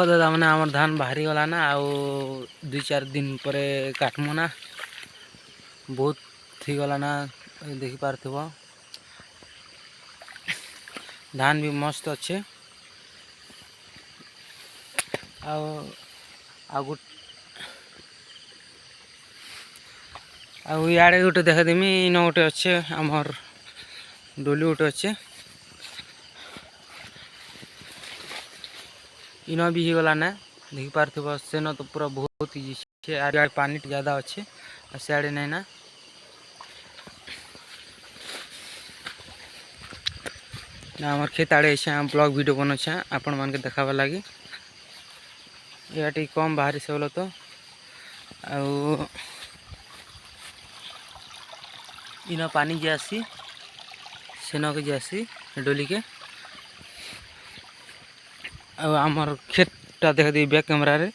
दादा मैंने आम धान बाहरी गला ना आउ 2-4 दिन पर काटमु ना बहुत थी गला ना देखी पारथिब धान भी मस्त अच्छे आड़े गोटे देखादेमी इन गोटे अच्छे आमर डोली गोटे अच्छे इन भी हो गला ना देखी पारथिब से न तो पूरा बहुत इजी आड़े पानी ज़्यादा अच्छे सियाड़े नहीं ना आम खेत आड़े ब्लॉग वीडियो बनाछे आपण मान के देखावा लगी या कम बाहरी से बोलो तो इन पानी जासी सेन के जासी डोली के आमर खेतटा देख दी बैक कैमरा रे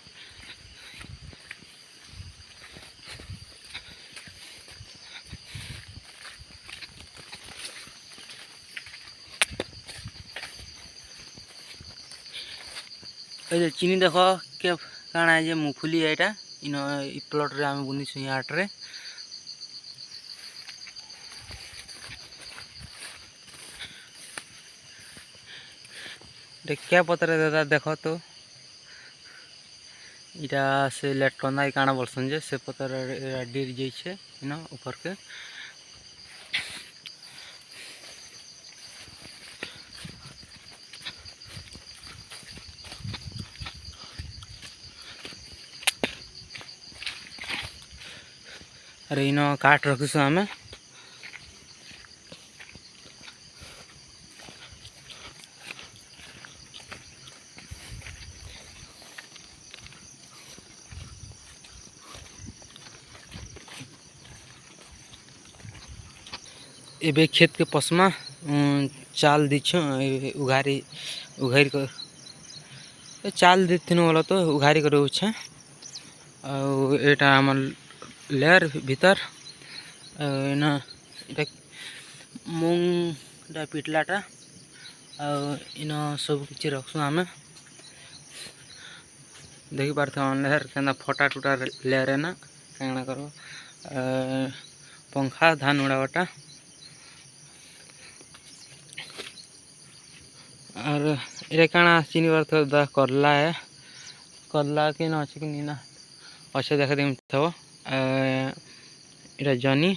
चीनी देख के काना है मुफुली एटा इन प्लॉट रे आम बुनी छु हाट रे क्या पत्र दादा देख तो इटा से लेट कंदा काना बोलसन जे से पत्र डिर जाइए इन ऊपर के अरे इन काट रखीसु आम एबे खेत के पसमा चाल दीछ उघारी उघारी कर चाल दीथिन बोला तो उघारी कर एटा आम लेयर भीतर ना मूंग पिटलाटा इन सब किसी रखसु आम देखी पार्थ लेयर के फटा टूटा लेयर है ना क्या कर पंखा धान उड़ावाटा और ये काना चीनी पार्थ दा करला है करला कि न अच्छे कि ना अच्छे देखा देम थो इरा जनी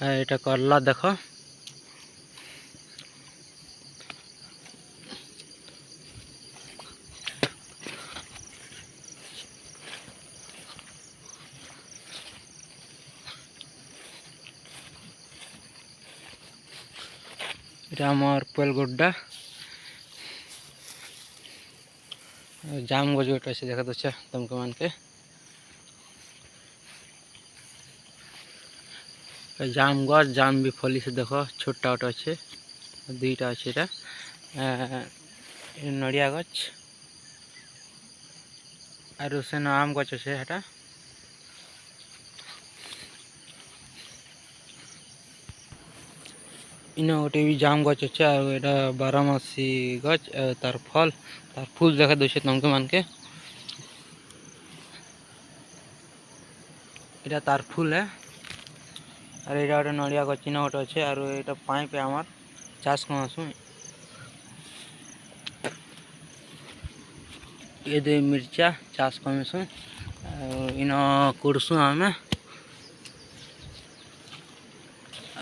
एटा करला देख आमर पेलगोड्डा जाम गज गोटे अच्छे देखा दे तुमको मान के जाम गज जाम भी फली से देख छोटा गोटे अच्छे दुईटा अच्छे नड़िया गच आर सेन आम गच अच्छे हेटा इन गोटे भी जाम गच अच्छे और 12 मासी गच तार फूल देखा दूसरे तुमके मान के इटा तार फूल है और ये गोटे नड़िया गच इन गोटे अच्छे और ये पाइप आमर चाष करसु ये दे मिर्चा चाष करसु इन कुड़सु आम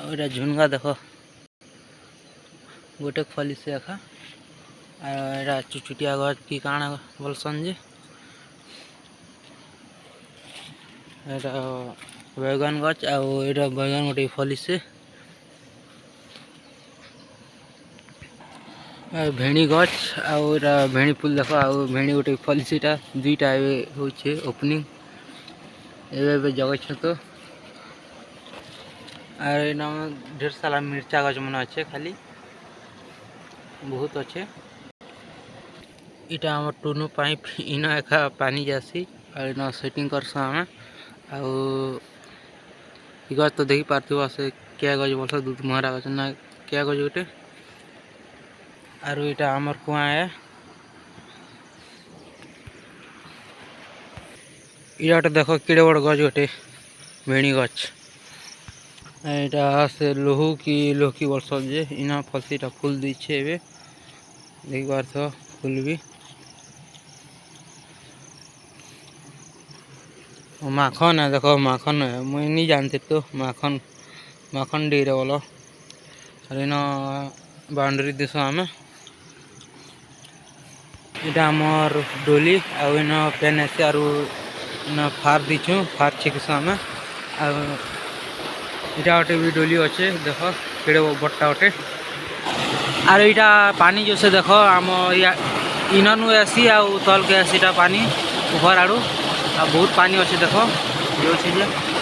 और झुनगा देख गोटे फली से एखा चुचुटिया गच कि काଣା बोलसन जे बैगन गच आ बैगन गोटे फली से भेणी गच और भेणी फूल देख आ भेणी गोटे फली से दुईटा होचे ओपनिंग एबे जगह तो और इन ढेर सारा मिर्चा गच मन अच्छे खाली बहुत अच्छे इटा आम टूनू पाइप इन एका पानी जासी और इन सेटिंग करस आम गच तो देखी पार्थिव से क्या गज बोल दूध महरा गज ना क्या गज गोटे आर इटा आमर कुआ है इटा गोटे देख किड़े बड़ गज गोटे भेणी गच यहाँ से लोहू की लोहकी वर्ष जे इना फलसीटा फूल दीछे एवं देख पार फूल भी माखन है देखो माखन है मुझे नहीं जानती तो माखन माखन डी रे बोलो और इन बाउंड्री दिस आम इटा आमर डोली आउ इन पेन आसी आर फार दीचु फार छिकस आम इटा गोटे भी डोली अच्छे देख केड़े बट्टा गोटे आर इटा पानी जो से देख आम इनू आसी आउ तल के आसीटा पानी ऊपर आड़ू आ बहुत पानी अच्छे देख ये